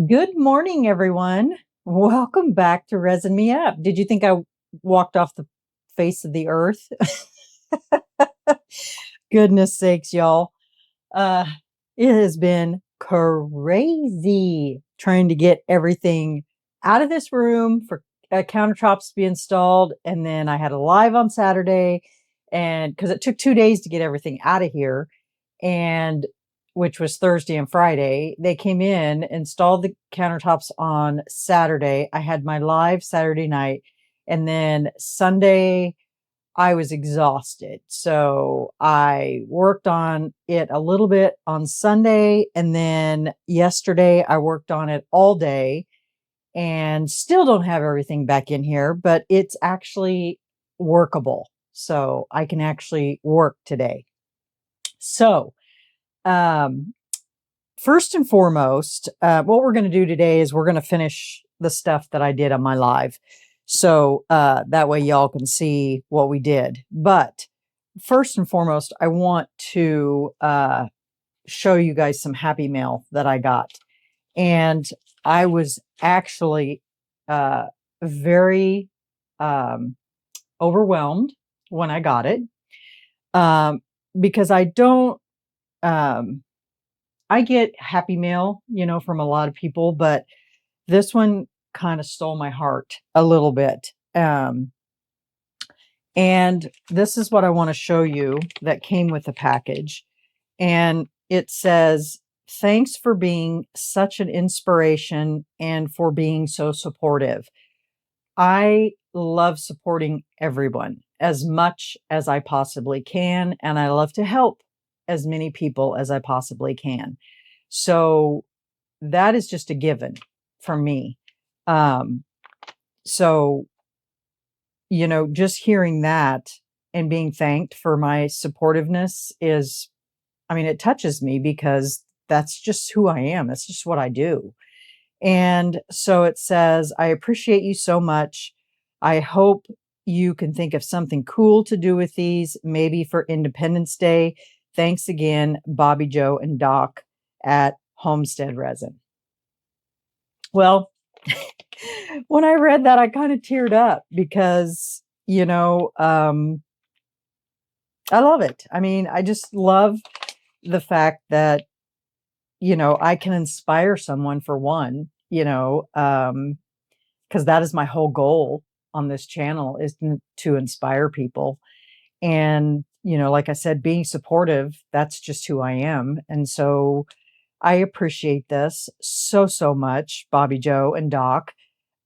Good morning, everyone. Welcome back to Resin Me Up. Did you think I walked off the face of the earth? Goodness sakes, y'all. Uh, it has been crazy trying to get everything out of this room for countertops to be installed. And then I had a live on Saturday, and because it took 2 days to get everything out of here, and which was Thursday and Friday. They came in, installed the countertops on Saturday. I had my live Saturday night, and then Sunday I was exhausted. So I worked on it a little bit on Sunday, and then yesterday I worked on it all day and still don't have everything back in here, but it's actually workable. So I can actually work today. So, um, first and foremost, what we're going to do today is we're going to finish the stuff that I did on my live. So that way y'all can see what we did. But first and foremost, I want to show you guys some happy mail that I got. And I was actually very overwhelmed when I got it, because I don't, I get happy mail, from a lot of people, but this one kind of stole my heart a little bit. And this is what I want to show you that came with the package. And it says, "Thanks for being such an inspiration and for being so supportive. I love supporting everyone as much as I possibly can, and I love to help as many people as I possibly can." So that is just a given from me. Um, so, just hearing that and being thanked for my supportiveness is, I mean, it touches me because that's just who I am. That's just what I do. And so it says, "I appreciate you so much. I hope you can think of something cool to do with these, maybe for Independence Day. Thanks again, Bobby Joe and Doc at Homestead Resin." Well, when I read that, I kind of teared up because, I love it. I mean, I just love the fact that, I can inspire someone for one, because that is my whole goal on this channel is to inspire people. And, like I said, being supportive, that's just who I am. And so I appreciate this so, so much, Bobby Joe and Doc.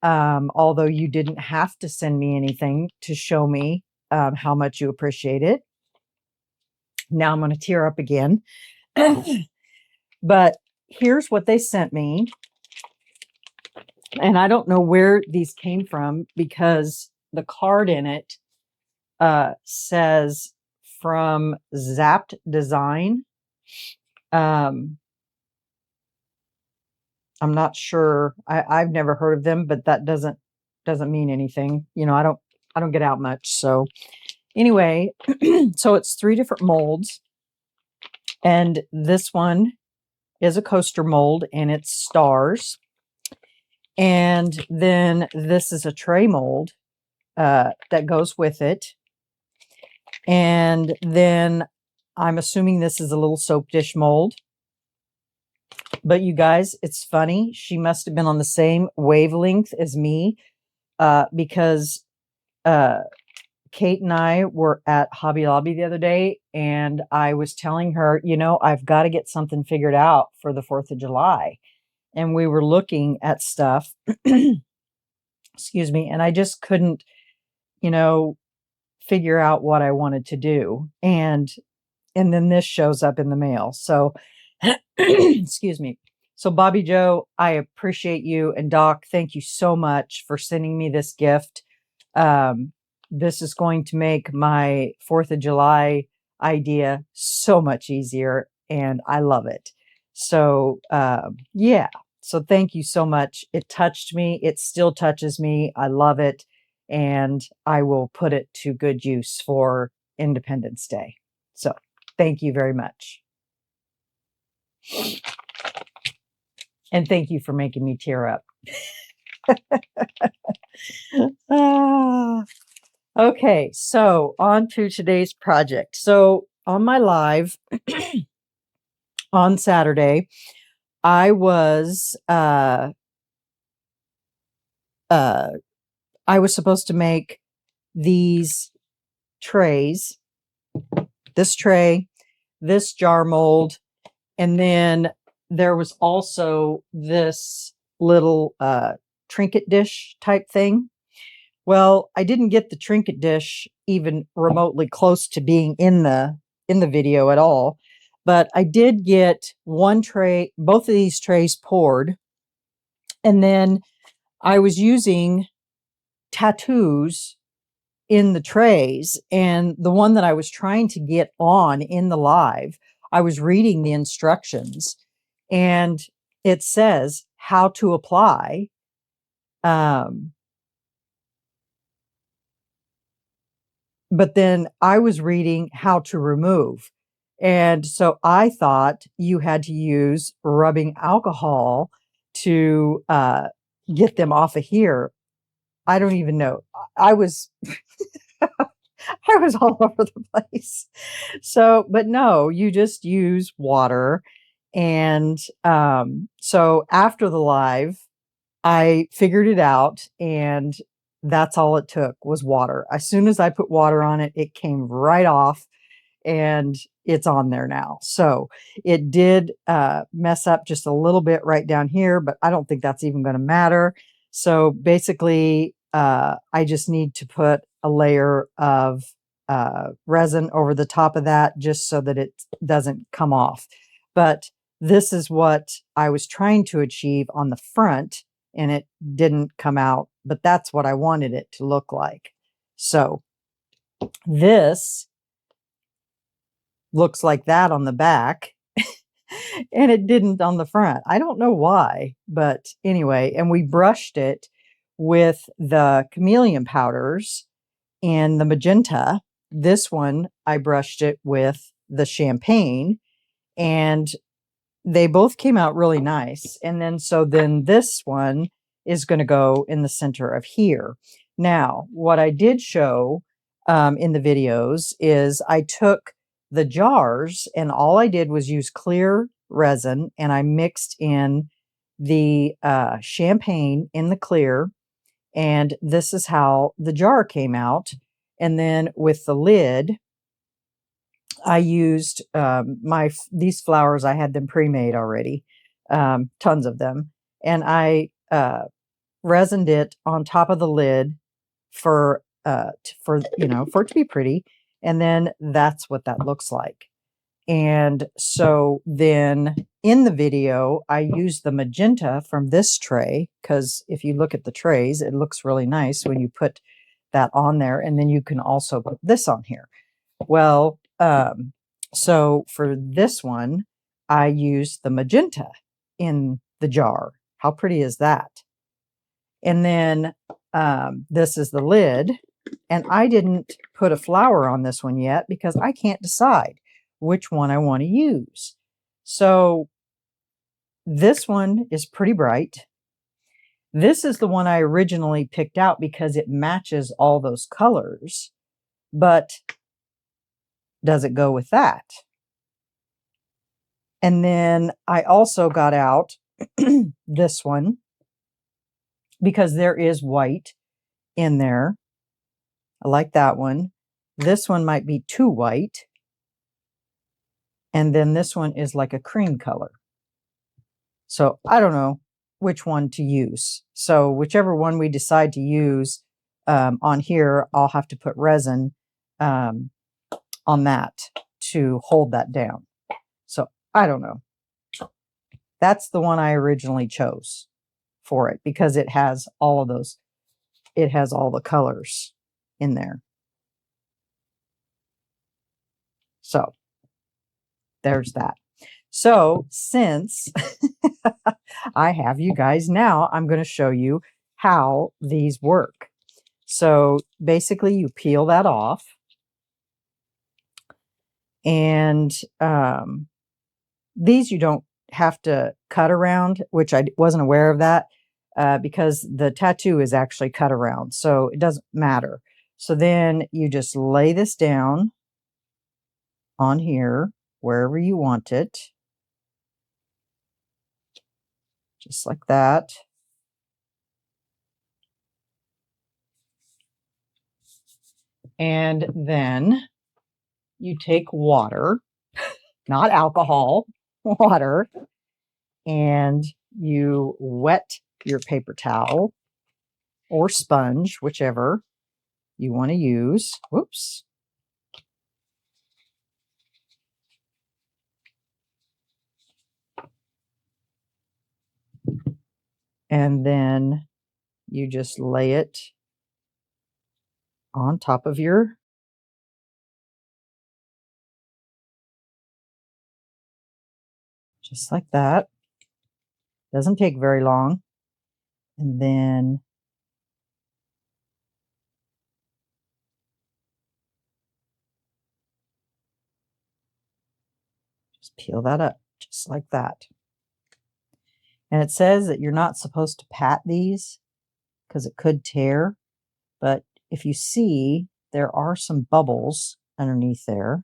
Although you didn't have to send me anything to show me how much you appreciate it. Now I'm going to tear up again. But here's what they sent me. And I don't know where these came from because the card in it says from Zapped Design. I'm not sure. I've never heard of them, but that doesn't mean anything. I don't get out much. So anyway, so it's 3 different molds. And this one is a coaster mold and it's stars. And then this is a tray mold that goes with it. And then I'm assuming this is a little soap dish mold. But you guys, it's funny. She must have been on the same wavelength as me because Kate and I were at Hobby Lobby the other day, and I was telling her, I've got to get something figured out for the 4th of July. And we were looking at stuff, excuse me, and I just couldn't, figure out what I wanted to do. And then this shows up in the mail. So, excuse me. So Bobby Joe, I appreciate you. And Doc, thank you so much for sending me this gift. This is going to make my 4th of July idea so much easier, and I love it. So, yeah. So thank you so much. It touched me. It still touches me. I love it. And I will put it to good use for Independence Day. So thank you very much. And thank you for making me tear up. Ah, okay, so on to today's project. So on my live on Saturday, I was I was supposed to make these trays, this tray, this jar mold, and then there was also this little trinket dish type thing. Well, I didn't get the trinket dish even remotely close to being in the video at all, but I did get one tray, both of these trays poured, and then I was using tattoos in the trays, and the one that I was trying to get on in the live, I was reading the instructions, and it says how to apply. But then I was reading how to remove. And so I thought you had to use rubbing alcohol to get them off of here. I don't even know. I was I was all over the place. So, but no, you just use water. And so after the live, I figured it out, and that's all it took was water. As soon as I put water on it, it came right off, and it's on there now. So it did mess up just a little bit right down here, but I don't think that's even going to matter. So basically, I just need to put a layer of resin over the top of that just so that it doesn't come off. But this is what I was trying to achieve on the front, and it didn't come out, but that's what I wanted it to look like. So this looks like that on the back, and it didn't on the front. I don't know why, but anyway, and we brushed it with the chameleon powders and the magenta. This one, I brushed it with the champagne, and they both came out really nice. And then, so then this one is going to go in the center of here. Now, what I did show in the videos is I took the jars, and all I did was use clear resin, and I mixed in the champagne in the clear, and this is how the jar came out. And then with the lid, I used these flowers. I had them pre-made already, tons of them, and I resined it on top of the lid for for it to be pretty. And then that's what that looks like. And so then in the video, I used the magenta from this tray, because if you look at the trays, it looks really nice when you put that on there. And then you can also put this on here. Well, so for this one, I used the magenta in the jar. How pretty is that? And then this is the lid. And I didn't put a flower on this one yet because I can't decide which one I want to use. So this one is pretty bright. This is the one I originally picked out because it matches all those colors. But does it go with that? And then I also got out this one because there is white in there. I like that one. This one might be too white. And then this one is like a cream color. So I don't know which one to use. So whichever one we decide to use on here, I'll have to put resin on that to hold that down. So I don't know. That's the one I originally chose for it because it has all of those. It has all the colors in there. So there's that. So since I have you guys now, I'm going to show you how these work. So basically you peel that off, and these you don't have to cut around, which I wasn't aware of that, because the tattoo is actually cut around, so it doesn't matter. So then you just lay this down on here, wherever you want it, just like that. And then you take water, not alcohol, water, and you wet your paper towel or sponge, whichever you want to use. Whoops. And then you just lay it on top of your just like that. Doesn't take very long. And then just peel that up just like that. And it says that you're not supposed to pat these because it could tear. But if you see, there are some bubbles underneath there.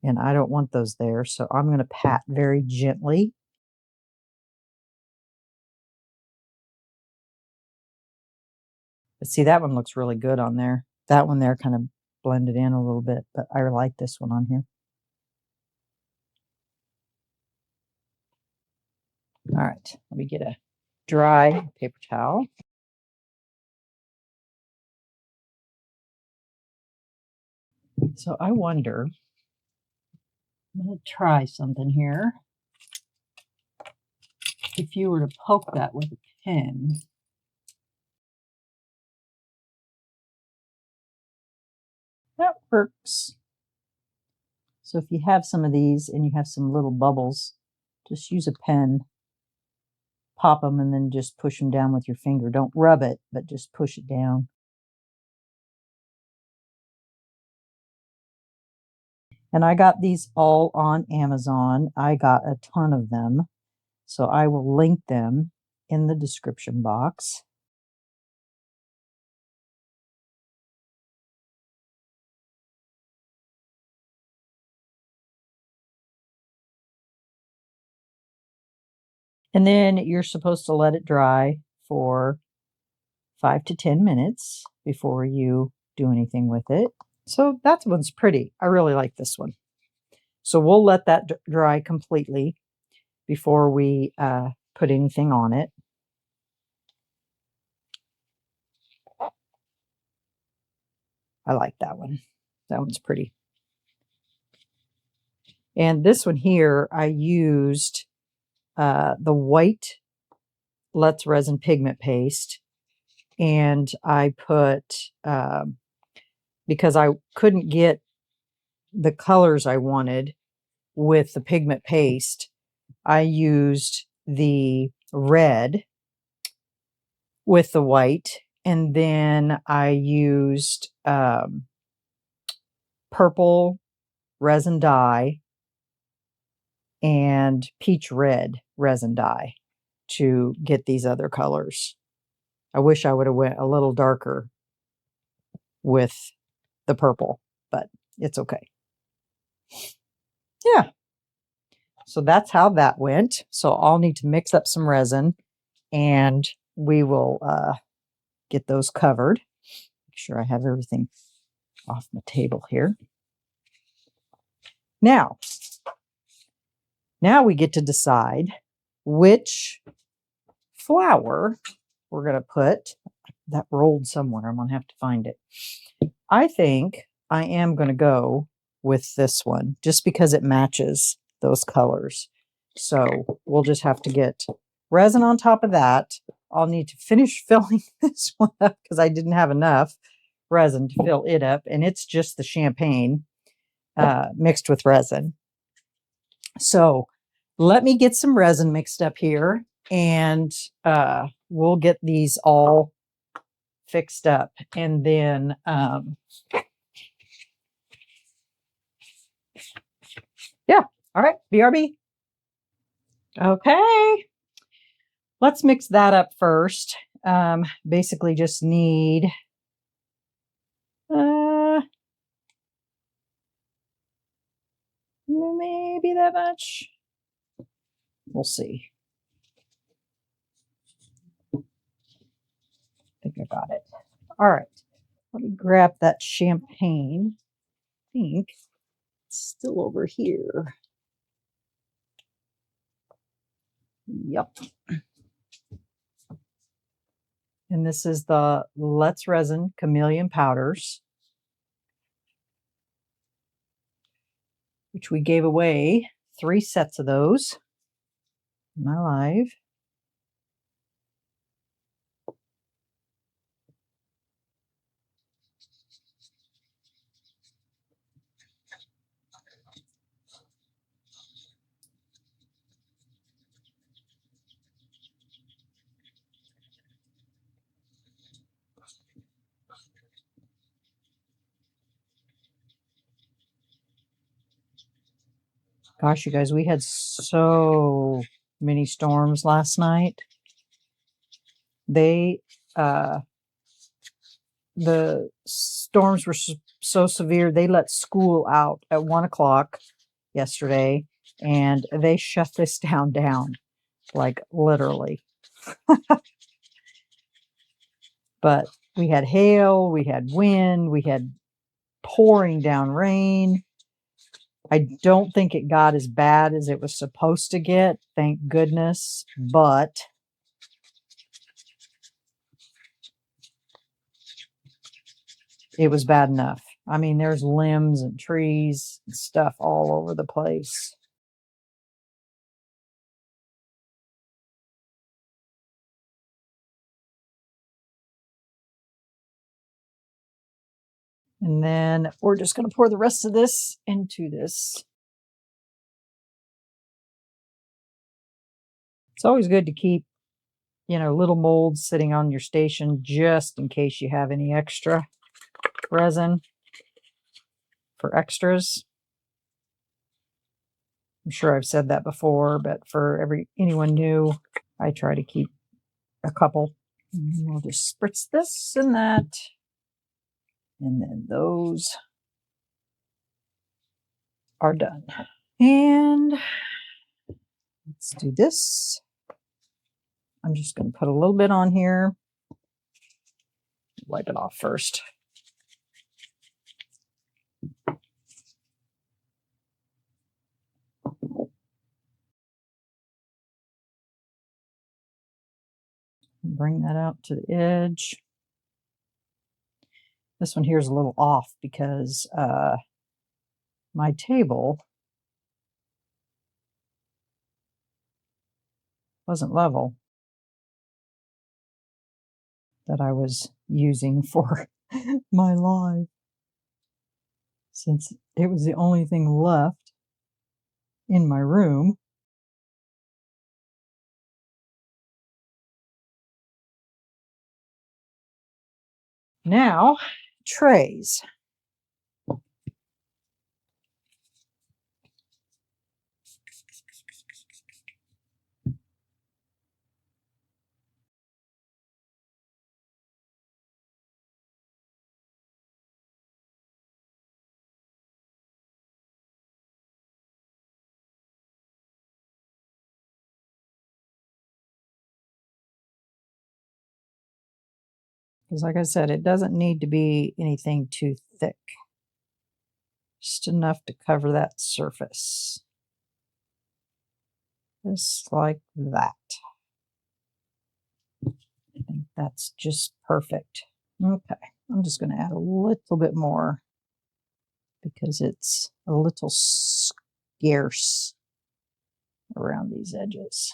And I don't want those there, so I'm going to pat very gently. But see, that one looks really good on there. That one there kind of blended in a little bit, but I like this one on here. All right, let me get a dry paper towel. So I wonder, I'm going to try something here. If you were to poke that with a pen, that works. So if you have some of these and you have some little bubbles, just use a pen, pop them, and then just push them down with your finger. Don't rub it, but just push it down. And I got these all on Amazon. I got a ton of them. So I will link them in the description box. And then you're supposed to let it dry for 5 to 10 minutes before you do anything with it. So that one's pretty. I really like this one. So we'll let that dry completely before we put anything on it. I like that one. That one's pretty. And this one here, I used the white Let's Resin pigment paste. And I put, because I couldn't get the colors I wanted with the pigment paste, I used the red with the white, and then I used purple resin dye and peach red resin dye to get these other colors. I wish I would have went a little darker with the purple, but it's okay. Yeah. So that's how that went. So I'll need to mix up some resin and we will get those covered. Make sure I have everything off my table here. Now we get to decide which flower we're going to put. That rolled somewhere. I'm going to have to find it. I think I am going to go with this one just because it matches those colors. So we'll just have to get resin on top of that. I'll need to finish filling this one up because I didn't have enough resin to fill it up. And it's just the champagne mixed with resin. So let me get some resin mixed up here and we'll get these all fixed up. And then Yeah. All right. BRB. Okay. Let's mix that up first. Basically just need uh, maybe that much. We'll see. I think I got it. All right. Let me grab that champagne. I think it's still over here. Yep. And this is the Let's Resin Chameleon Powders, which we gave away 3 sets of those in my live. Gosh, you guys, we had so many storms last night. They, the storms were so severe, they let school out at 1 o'clock yesterday, and they shut this town down, like literally. But we had hail, we had wind, we had pouring down rain. I don't think it got as bad as it was supposed to get, thank goodness, but it was bad enough. I mean, there's limbs and trees and stuff all over the place. And then we're just going to pour the rest of this into this. It's always good to keep, little molds sitting on your station just in case you have any extra resin for extras. I'm sure I've said that before, but for anyone new, I try to keep a couple. And then we'll just spritz this and that. And then those are done. And let's do this. I'm just going to put a little bit on here. Wipe it off first. Bring that out to the edge. This one here is a little off because my table wasn't level that I was using for my live, since it was the only thing left in my room. Now, trays. Because like I said, it doesn't need to be anything too thick. Just enough to cover that surface. Just like that. I think that's just perfect. Okay, I'm just going to add a little bit more because it's a little scarce around these edges.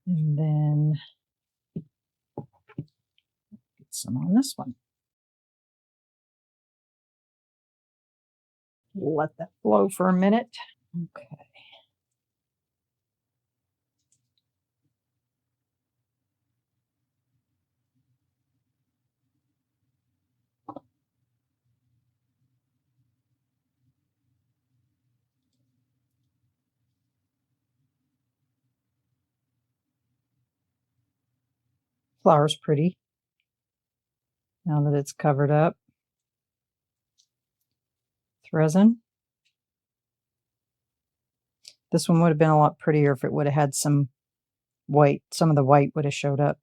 And then get some on this one. Let that flow for a minute. Okay. Flower's pretty now that it's covered up with resin. This one would have been a lot prettier if it would have had some white. Some of the white would have showed up.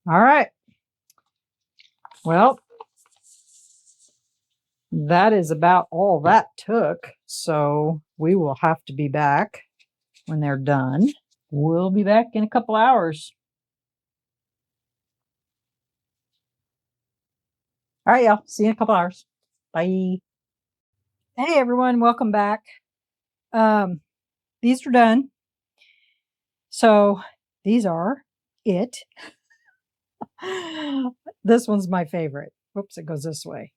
All right. Well, that is about all that took. So we will have to be back when they're done. We'll be back in a couple hours. All right, y'all. See you in a couple hours. Bye. Hey, everyone. Welcome back. These are done. So these are it. This one's my favorite. Whoops, it goes this way.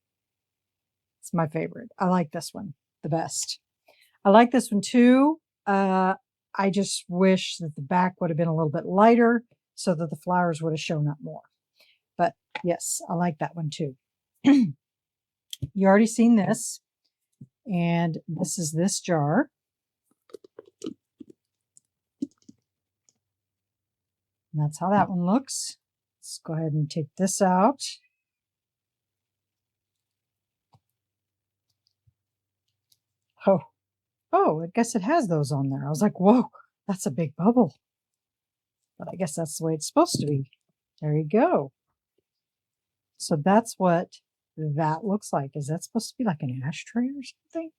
It's my favorite. I like this one the best. I like this one too. I just wish that the back would have been a little bit lighter so that the flowers would have shown up more. But yes, I like that one too. You already seen this. And this is this jar. And that's how that one looks. Let's go ahead and take this out. Oh, I guess it has those on there. I was like, whoa, that's a big bubble. But I guess that's the way it's supposed to be. There you go. So that's what that looks like. Is that supposed to be like an ashtray or something?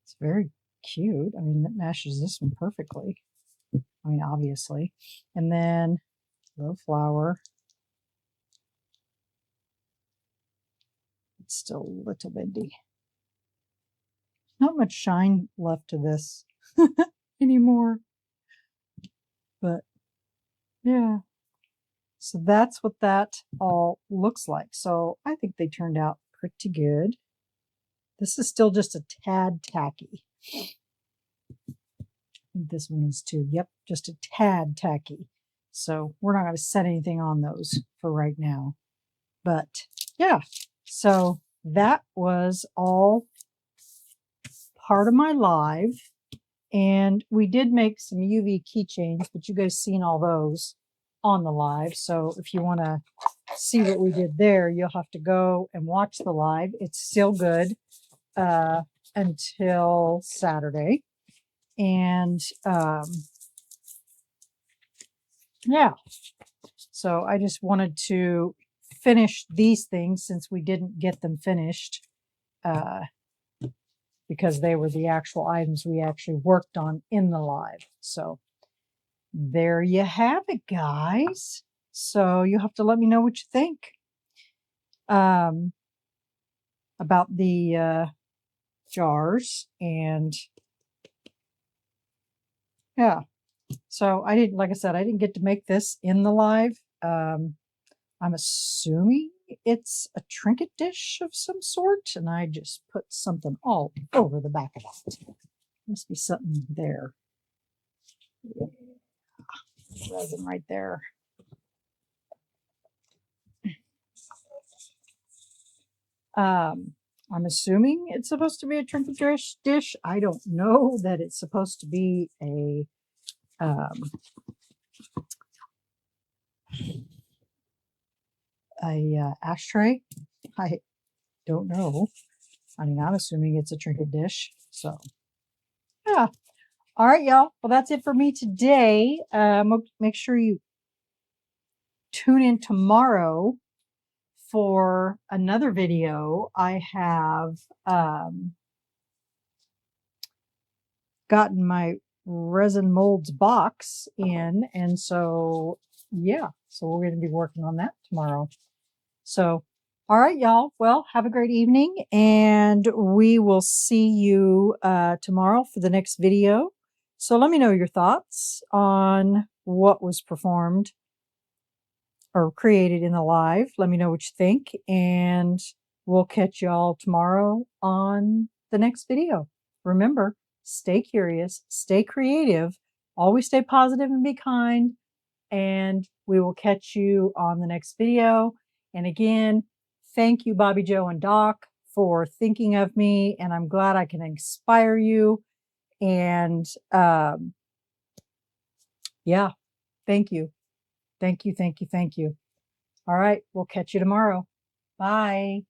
It's very cute. I mean, it matches this one perfectly. I mean, obviously. And then the flower. It's still a little bendy. Not much shine left to this anymore. But yeah. So that's what that all looks like. So I think they turned out pretty good. This is still just a tad tacky. I think this one is too. Yep, just a tad tacky. So we're not going to set anything on those for right now. But yeah, so that was all part of my live. And we did make some UV keychains, but you guys seen all those on the live. So if you want to see what we did there, you'll have to go and watch the live. It's still good until Saturday. And yeah, so I just wanted to finish these things since we didn't get them finished because they were the actual items we actually worked on in the live. So there you have it, guys. So you have to let me know what you think about the jars. And yeah, so I didn't, like I said, I didn't get to make this in the live. I'm assuming it's a trinket dish of some sort, and I just put something all over the back of it. Must be something there. Resin right there. I'm assuming it's supposed to be a trinket dish. I don't know that it's supposed to be a ashtray. I don't know. I mean, I'm assuming it's a trinket dish. So, yeah. All right, y'all. Well, that's it for me today. Make sure you tune in tomorrow for another video. I have gotten my resin molds box in, and so yeah, so we're going to be working on that tomorrow. So all right, y'all, well, have a great evening, and we will see you tomorrow for the next video. So let me know your thoughts on what was performed or created in the live. Let me know what you think, and we'll catch y'all tomorrow on the next video. Remember, stay curious, stay creative, always stay positive and be kind. and we will catch you on the next video. And again, thank you, Bobby Joe and Doc, for thinking of me, and I'm glad I can inspire you. And yeah, thank you. Thank you, thank you, thank you. All right, we'll catch you tomorrow. Bye.